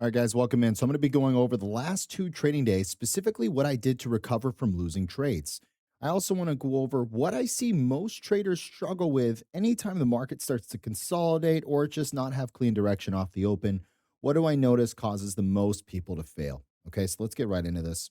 All right, guys, welcome in. So, I'm going to be going over the last two trading days, specifically what I did to recover from losing trades. I also want to go over what I see most traders struggle with anytime the market starts to consolidate or just not have clean direction off the open. What do I notice causes the most people to fail? Okay, so let's get right into this.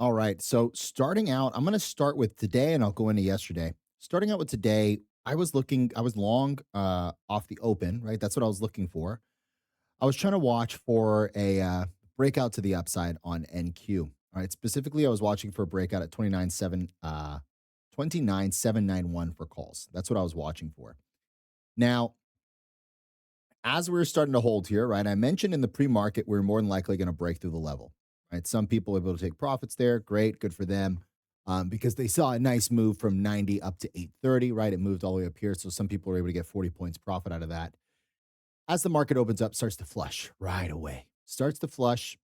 All right, so starting out, I'm going to start with today and I'll go into yesterday. Starting out with today, I was long off the open, right? That's what I was looking for. I was trying to watch for a breakout to the upside on NQ. All right. Specifically, I was watching for a breakout at 29,791 for calls. That's what I was watching for. Now, as we are starting to hold here, right? I mentioned in the pre-market we're more than likely going to break through the level. Right. Some people are able to take profits there. Great, good for them. Because they saw a nice move from 90 up to 830, right? It moved all the way up here. So some people were able to get 40 points profit out of that. As the market opens up, starts to flush right away. Starts to flush.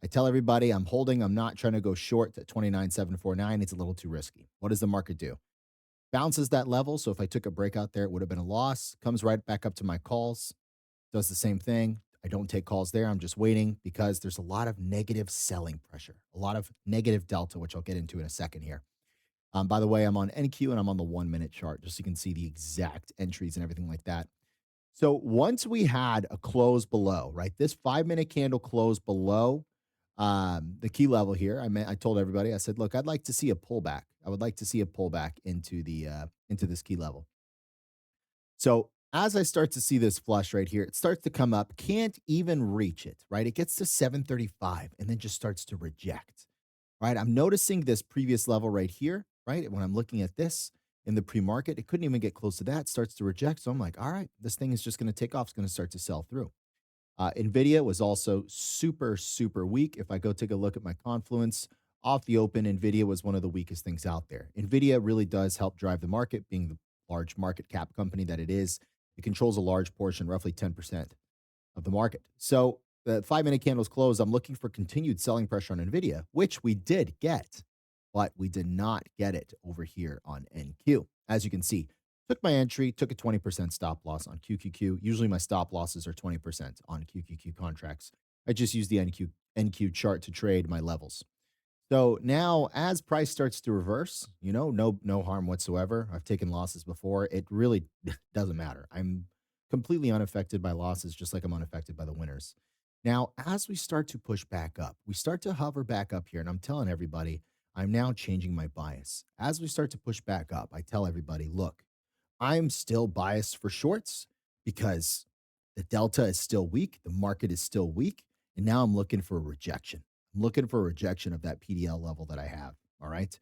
I tell everybody I'm holding. I'm not trying to go short at 29,749. It's a little too risky. What does the market do? Bounces that level. So if I took a breakout there, it would have been a loss. Comes right back up to my calls. Does the same thing. I don't take calls there. I'm just waiting because there's a lot of negative selling pressure, a lot of negative delta, which I'll get into in a second here. By the way, I'm on NQ and I'm on the 1 minute chart just so you can see the exact entries and everything like that. So once we had a close below, right? This 5 minute candle close below the key level here. I told everybody, I said, look, I'd like to see a pullback. I would like to see a pullback into this key level. So as I start to see this flush right here, it starts to come up, can't even reach it, right? It gets to 735 and then just starts to reject, right? I'm noticing this previous level right here, right? When I'm looking at this in the pre-market, it couldn't even get close to that, starts to reject. So I'm like, all right, this thing is just going to take off. It's going to start to sell through. Nvidia was also super, super weak. If I go take a look at my confluence off the open, Nvidia was one of the weakest things out there. Nvidia really does help drive the market, being the large market cap company that it is. It controls a large portion, roughly 10% of the market. So the 5 minute candles closed. I'm looking for continued selling pressure on Nvidia, which we did get, but we did not get it over here on NQ. As you can see, took my entry, took a 20% stop loss on QQQ. Usually my stop losses are 20% on QQQ contracts. I just use the NQ chart to trade my levels. So now as price starts to reverse, no harm whatsoever. I've taken losses before. It really doesn't matter. I'm completely unaffected by losses, just like I'm unaffected by the winners. Now, as we start to push back up, we start to hover back up here, and I'm telling everybody, I'm now changing my bias. As we start to push back up, I tell everybody, look, I'm still biased for shorts because the delta is still weak, the market is still weak, and now I'm looking for a rejection. I'm looking for a rejection of that PDL level that I have. All right.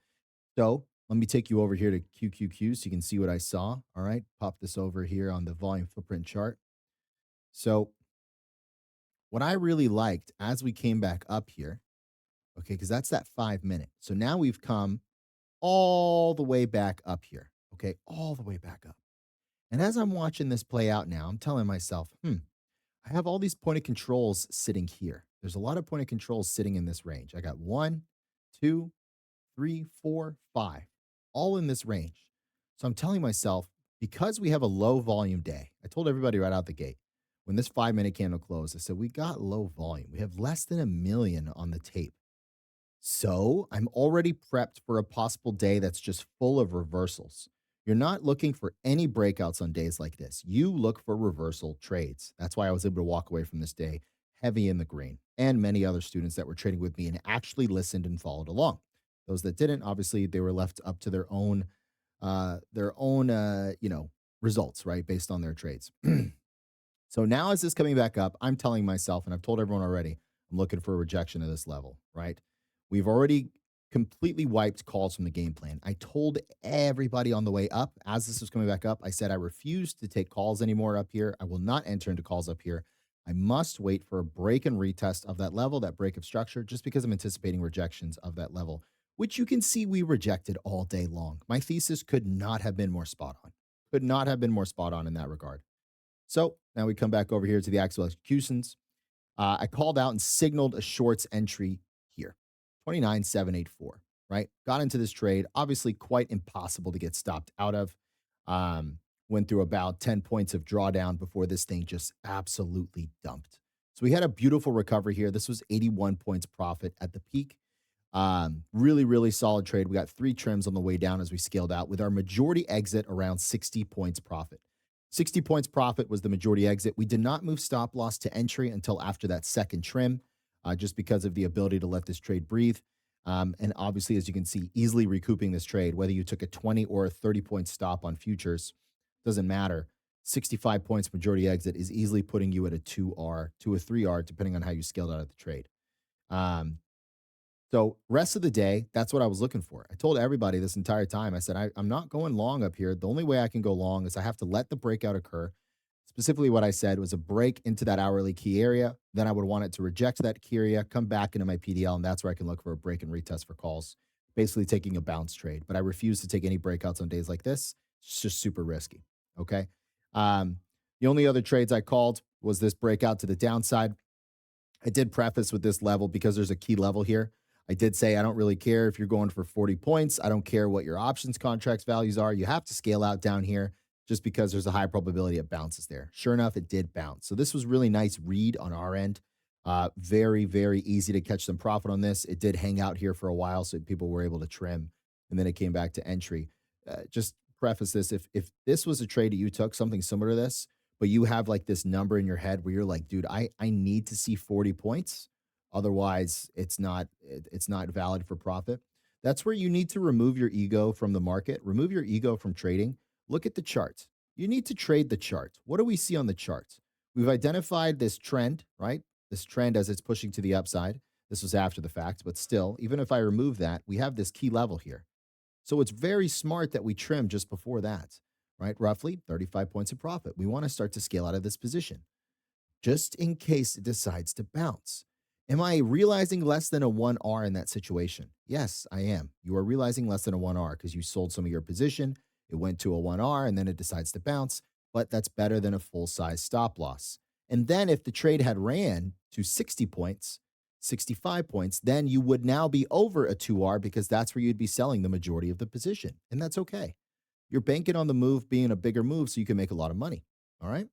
So let me take you over here to QQQ so you can see what I saw. All right. Pop this over here on the volume footprint chart. So, what I really liked as we came back up here, okay, because that's that 5 minute. So now we've come all the way back up here. Okay. All the way back up. And as I'm watching this play out now, I'm telling myself, I have all these point of controls sitting here. There's a lot of point of controls sitting in this range. I got one, two, three, four, five, all in this range. So I'm telling myself, because we have a low volume day, I told everybody right out the gate when this 5 minute candle closed, I said, we got low volume. We have less than a million on the tape. So I'm already prepped for a possible day that's just full of reversals. You're not looking for any breakouts on days like this. You look for reversal trades. That's why I was able to walk away from this day heavy in the green, and many other students that were trading with me and actually listened and followed along. Those that didn't, obviously, they were left up to their own results, right, based on their trades. So now, as this coming back up, I'm telling myself, and I've told everyone already, I'm looking for a rejection of this level, right? We've already completely wiped calls from the game plan. I told everybody on the way up, as this was coming back up, I said I refuse to take calls anymore up here. I will not enter into calls up here. I must wait for a break and retest of that level, that break of structure, just because I'm anticipating rejections of that level, which you can see we rejected all day long. My thesis could not have been more spot on. Could not have been more spot on in that regard. So now we come back over here to the actual executions. I called out and signaled a shorts entry here, 29,784, right? Got into this trade, obviously quite impossible to get stopped out of. went through about 10 points of drawdown before this thing just absolutely dumped. So we had a beautiful recovery here. This was 81 points profit at the peak. Really, really solid trade. We got 3 trims on the way down as we scaled out with our majority exit around 60 points profit. 60 points profit was the majority exit. We did not move stop loss to entry until after that second trim, just because of the ability to let this trade breathe. And obviously, as you can see, easily recouping this trade, whether you took a 20 or a 30-point stop on futures, doesn't matter. 65 points majority exit is easily putting you at a 2R to a 3R, depending on how you scaled out of the trade. So rest of the day, that's what I was looking for. I told everybody this entire time. I said, I'm not going long up here. The only way I can go long is I have to let the breakout occur. Specifically, what I said was a break into that hourly key area. Then I would want it to reject that key area, come back into my PDL, and that's where I can look for a break and retest for calls, basically taking a bounce trade. But I refuse to take any breakouts on days like this. It's just super risky. Okay. Um, the only other trades I called was this breakout to the downside. I did preface with this level because there's a key level here. I did say I don't really care if you're going for 40 points. I don't care what your options contracts values are. You have to scale out down here just because there's a high probability it bounces there. Sure enough, it did bounce. So this was really nice read on our end. Very, very easy to catch some profit on this. It did hang out here for a while, so people were able to trim, and then it came back to entry. Just preface this: if this was a trade that you took, something similar to this, but you have like this number in your head where you're like, dude, I need to see 40 points. Otherwise, it's not valid for profit. That's where you need to remove your ego from the market, remove your ego from trading. Look at the chart. You need to trade the chart. What do we see on the chart? We've identified this trend, right? This trend as it's pushing to the upside. This was after the fact, but still, even if I remove that, we have this key level here. So it's very smart that we trim just before that, right? Roughly 35 points of profit. We want to start to scale out of this position just in case it decides to bounce. Am I realizing less than a 1R in that situation? Yes, I am. You are realizing less than a 1R because you sold some of your position. It went to a 1R and then it decides to bounce, but that's better than a full size stop loss. And then if the trade had ran to 60 points, 65 points, then you would now be over a 2R because that's where you'd be selling the majority of the position. And that's okay. You're banking on the move being a bigger move so you can make a lot of money. All right.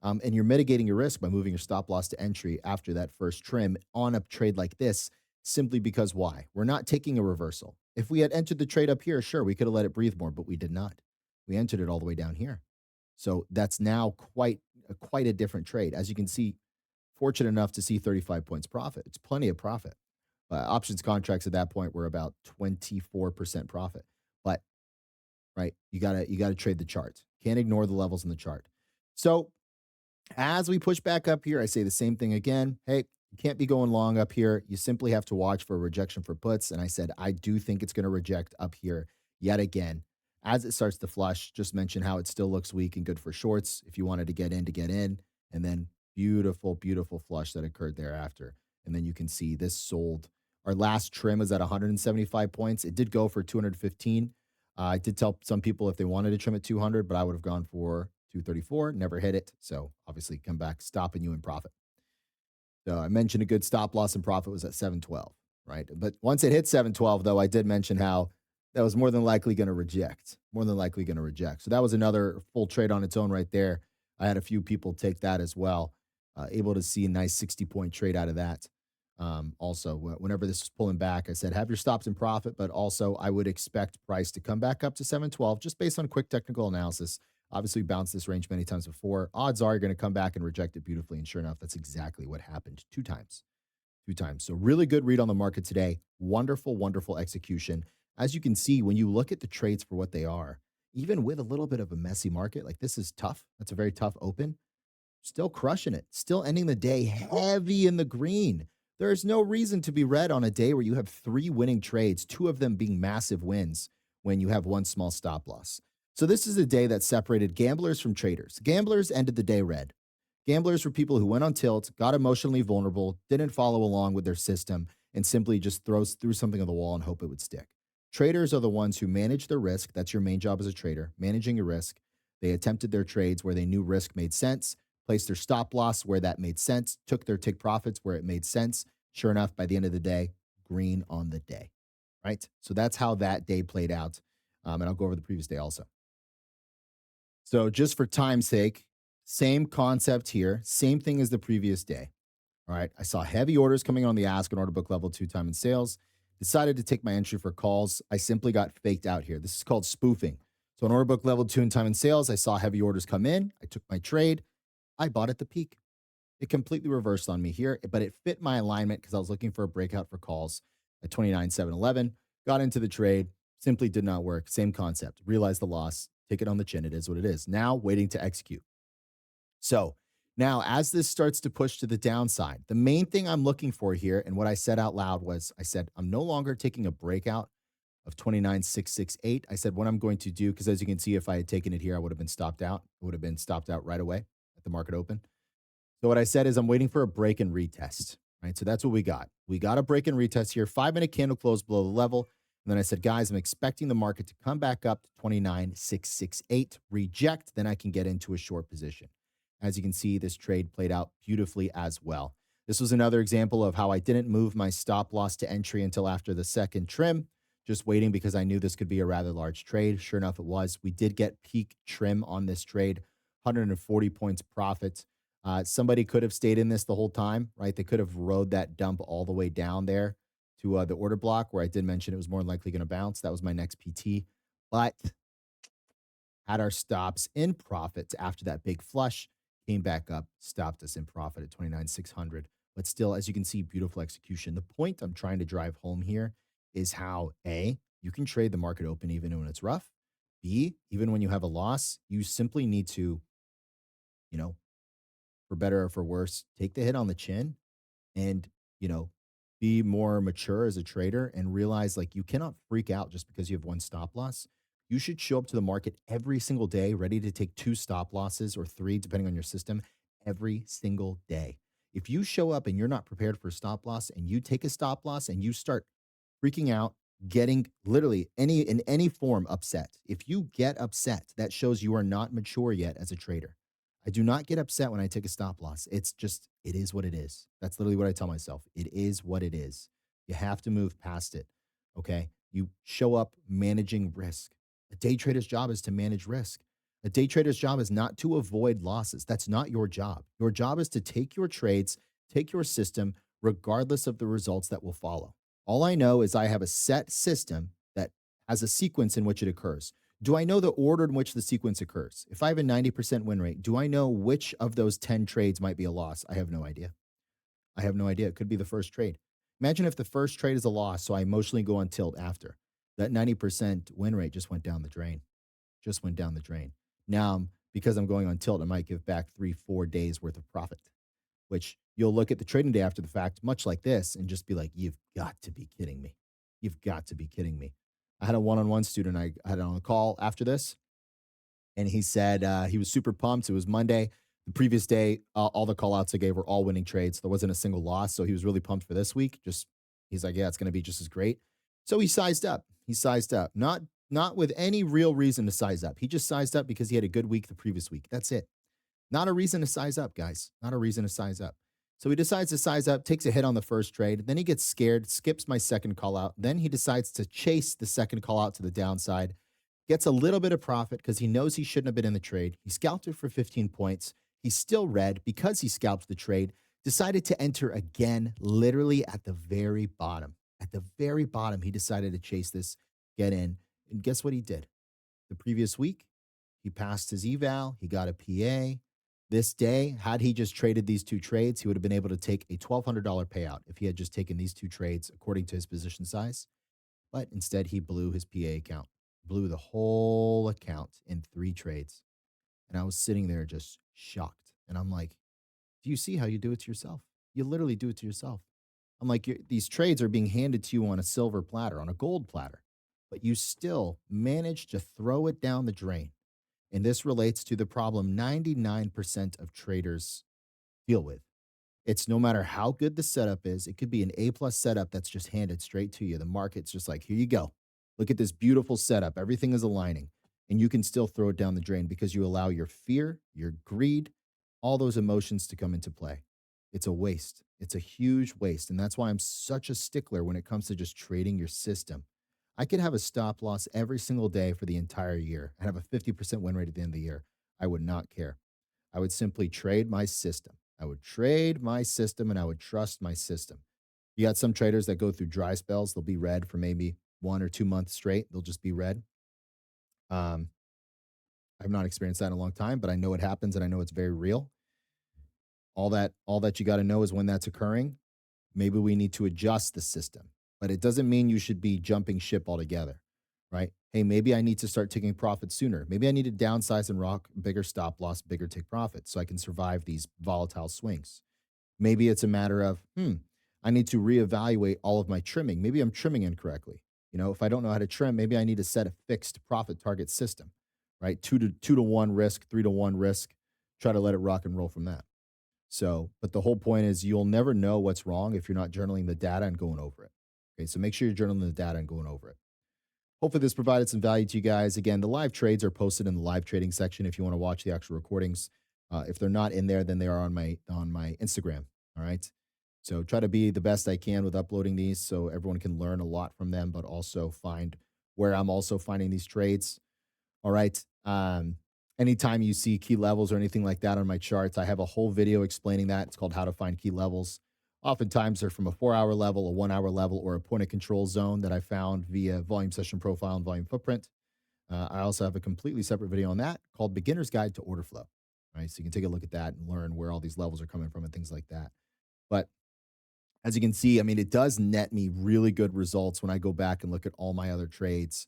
And you're mitigating your risk by moving your stop loss to entry after that first trim on a trade like this, simply because why? We're not taking a reversal. If we had entered the trade up here, sure, we could have let it breathe more, but we did not. We entered it all the way down here. So that's now quite a different trade. As you can see, fortunate enough to see 35 points profit. It's plenty of profit. Options contracts at that point were about 24% profit. But right, you gotta trade the chart. Can't ignore the levels in the chart. So as we push back up here, I say the same thing again. Hey, you can't be going long up here. You simply have to watch for a rejection for puts. And I said, I do think it's going to reject up here yet again. As it starts to flush, just mention how it still looks weak and good for shorts if you wanted to get in to get in. And then beautiful, beautiful flush that occurred thereafter. And then you can see this sold. Our last trim was at 175 points. It did go for 215. I did tell some people if they wanted to trim at 200, but I would have gone for 234, never hit it. So obviously come back, stopping you in profit. So I mentioned a good stop loss and profit was at 712, right? But once it hit 712, though, I did mention how that was more than likely going to reject, more than likely going to reject. So that was another full trade on its own right there. I had a few people take that as well, able to see a nice 60-point trade out of that. Also, whenever this was pulling back, I said, have your stops in profit, but also I would expect price to come back up to 712 just based on quick technical analysis. Obviously, bounced this range many times before. Odds are you're going to come back and reject it beautifully. And sure enough, that's exactly what happened 2 times. 2 times. So, really good read on the market today. Wonderful, wonderful execution. As you can see, when you look at the trades for what they are, even with a little bit of a messy market, like this is tough. That's a very tough open. Still crushing it. Still ending the day heavy in the green. There is no reason to be red on a day where you have 3 winning trades, 2 of them being massive wins when you have 1 small stop loss. So this is a day that separated gamblers from traders. Gamblers ended the day red. Gamblers were people who went on tilt, got emotionally vulnerable, didn't follow along with their system, and simply just threw something on the wall and hope it would stick. Traders are the ones who manage their risk. That's your main job as a trader, managing your risk. They attempted their trades where they knew risk made sense, placed their stop loss where that made sense, took their take profits where it made sense. Sure enough, by the end of the day, green on the day, right? So that's how that day played out. And I'll go over the previous day also. So just for time's sake, same concept here, same thing as the previous day. All right. I saw heavy orders coming on the ask and order book level 2 time in sales. Decided to take my entry for calls. I simply got faked out here. This is called spoofing. So on order book level 2 and time in sales, I saw heavy orders come in. I took my trade. I bought at the peak. It completely reversed on me here, but it fit my alignment because I was looking for a breakout for calls at 29,711. Got into the trade, simply did not work. Same concept. Realized the loss, take it on the chin. It is what it is. Now waiting to execute. So now, as this starts to push to the downside, the main thing I'm looking for here, and what I said out loud was, I said, I'm no longer taking a breakout of 29,668. I said, what I'm going to do, because as you can see, if I had taken it here, I would have been stopped out. It would have been stopped out right away at the market open. So what I said is I'm waiting for a break and retest, right? So that's what we got. We got a break and retest here, 5-minute candle close below the level. And then I said, guys, I'm expecting the market to come back up to 29,668, reject, then I can get into a short position. As you can see, this trade played out beautifully as well. This was another example of how I didn't move my stop loss to entry until after the second trim, just waiting because I knew this could be a rather large trade. Sure enough, it was. We did get peak trim on this trade, 140 points profit. Somebody could have stayed in this the whole time, right? They could have rode that dump all the way down there to the order block where I did mention it was more likely going to bounce. That was my next PT. But had our stops in profits after that big flush, came back up, stopped us in profit at 29,600. But still, as you can see, beautiful execution. The point I'm trying to drive home here is how A, you can trade the market open even when it's rough. B, even when you have a loss, you simply need to, you know, for better or for worse, take the hit on the chin and, you know, be more mature as a trader and realize like you cannot freak out just because you have one stop loss. You should show up to the market every single day ready to take two stop losses or three, depending on your system, every single day. If you show up and you're not prepared for a stop loss and you take a stop loss and you start freaking out, getting literally in any form upset. If you get upset, that shows you are not mature yet as a trader. I do not get upset when I take a stop loss. It's just, it is what it is. That's literally what I tell myself. It is what it is. You have to move past it. Okay. You show up managing risk. A day trader's job is to manage risk. A day trader's job is not to avoid losses. That's not your job. Your job is to take your trades, take your system, regardless of the results that will follow. All I know is I have a set system that has a sequence in which it occurs. Do I know the order in which the sequence occurs? If I have a 90% win rate, do I know which of those 10 trades might be a loss? I have no idea. I have no idea. It could be the first trade. Imagine if the first trade is a loss, so I emotionally go on tilt after. That 90% win rate just went down the drain. Just went down the drain. Now, because I'm going on tilt, I might give back 3-4 days worth of profit, which you'll look at the trading day after the fact, much like this, and just be like, you've got to be kidding me. You've got to be kidding me. I had a one-on-one student I had on a call after this, and he said he was super pumped. It was Monday. The previous day, all the call outs I gave were all winning trades. There wasn't a single loss. So he was really pumped for this week. Just he's like, yeah, it's going to be just as great. So he sized up. He sized up. Not with any real reason to size up. He just sized up because he had a good week the previous week. That's it. Not a reason to size up, guys. Not a reason to size up. So he decides to size up, takes a hit on the first trade. Then he gets scared, skips my second call out. Then he decides to chase the second call out to the downside, gets a little bit of profit because he knows he shouldn't have been in the trade. He scalped it for 15 points. He's still red because he scalped the trade, decided to enter again, literally at the very bottom. At the very bottom, he decided to chase this, get in. And guess what he did? The previous week, he passed his eval. He got a PA. This day, had he just traded these two trades, he would have been able to take a $1,200 payout if he had just taken these two trades according to his position size. But instead, he blew his PA account, blew the whole account in 3 trades. And I was sitting there just shocked. And I'm like, do you see how you do it to yourself? You literally do it to yourself. I'm like, these trades are being handed to you on a silver platter, on a gold platter, but you still manage to throw it down the drain. And this relates to the problem 99% of traders deal with. It's no matter how good the setup is, it could be an A plus setup that's just handed straight to you. The market's just like, here you go. Look at this beautiful setup. Everything is aligning. And you can still throw it down the drain because you allow your fear, your greed, all those emotions to come into play. It's a waste. It's a huge waste. And that's why I'm such a stickler when it comes to just trading your system. I could have a stop loss every single day for the entire year and have a 50% win rate at the end of the year. I would not care. I would simply trade my system. I would trade my system and I would trust my system. You got some traders that go through dry spells. They'll be red for maybe 1 or 2 months straight. They'll just be red. Um, I've not experienced that in a long time, but I know it happens and I know it's very real. All that you got to know is when that's occurring. Maybe we need to adjust the system, but it doesn't mean you should be jumping ship altogether, right? Hey, maybe I need to start taking profits sooner. Maybe I need to downsize and rock bigger stop loss, bigger take profits so I can survive these volatile swings. Maybe it's a matter of, I need to reevaluate all of my trimming. Maybe I'm trimming incorrectly. If I don't know how to trim, maybe I need to set a fixed profit target system, right? Two to one risk, 3 to 1 risk. Try to let it rock and roll from that. So, but the whole point is you'll never know what's wrong if you're not journaling the data and going over it. Okay. So make sure you're journaling the data and going over it. Hopefully, this provided some value to you guys. Again, the live trades are posted in the live trading section if you want to watch the actual recordings. If they're not in there, then they are on my Instagram. All right. So try to be the best I can with uploading these so everyone can learn a lot from them, but also find where I'm also finding these trades. All right. Anytime you see key levels or anything like that on my charts, I have a whole video explaining that. It's called How to Find Key Levels. Oftentimes they're from a 4 hour level, a 1 hour level, or a point of control zone that I found via volume session profile and volume footprint. I also have a completely separate video on that called Beginner's Guide to Order Flow. Right. So you can take a look at that and learn where all these levels are coming from and things like that. But as you can see, I mean, it does net me really good results when I go back and look at all my other trades,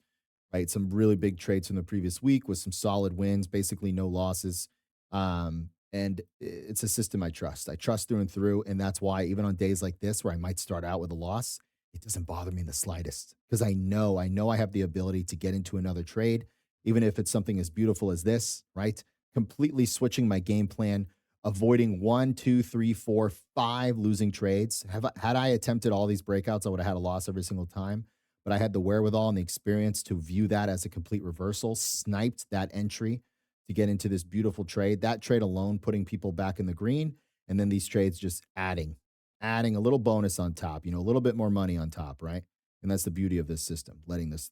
right? Some really big trades from the previous week with some solid wins, basically no losses. And it's a system I trust. I trust through and through. And that's why, even on days like this, where I might start out with a loss, it doesn't bother me in the slightest because I know I have the ability to get into another trade, even if it's something as beautiful as this, right? Completely switching my game plan, avoiding 1, 2, 3, 4, 5 losing trades. Had I attempted all these breakouts, I would have had a loss every single time. But I had the wherewithal and the experience to view that as a complete reversal, sniped that entry to get into this beautiful trade. That trade alone putting people back in the green, and then these trades just adding a little bonus on top, a little bit more money on top, right? And that's the beauty of this system, letting this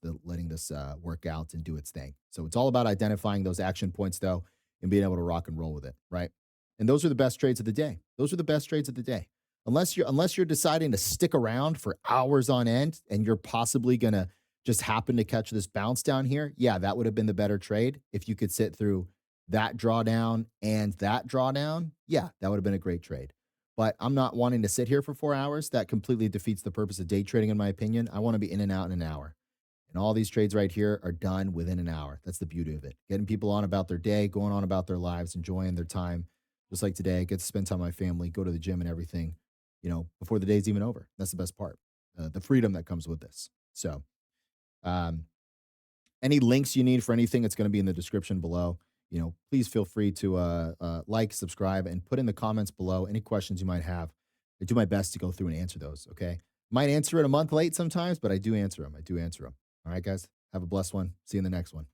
work out and do its thing. So it's all about identifying those action points, though, and being able to rock and roll with it, right? And those are the best trades of the day. Those are the best trades of the day. Unless you're deciding to stick around for hours on end and you're possibly gonna just happen to catch this bounce down here, yeah, that would have been the better trade. If you could sit through that drawdown and that drawdown, yeah, that would have been a great trade. But I'm not wanting to sit here for 4 hours. That completely defeats the purpose of day trading, in my opinion. I want to be in and out in an hour. And all these trades right here are done within an hour. That's the beauty of it. Getting people on about their day, going on about their lives, enjoying their time. Just like today, I get to spend time with my family, go to the gym and everything, before the day's even over. That's the best part. The freedom that comes with this. So, um, any links you need for anything, it's going to be in the description below. Please feel free to like, subscribe, and put in the comments below any questions you might have. I do my best to go through and answer those. Okay. Might answer it a month late sometimes, but I do answer them. All right, guys. Have a blessed one. See you in the next one.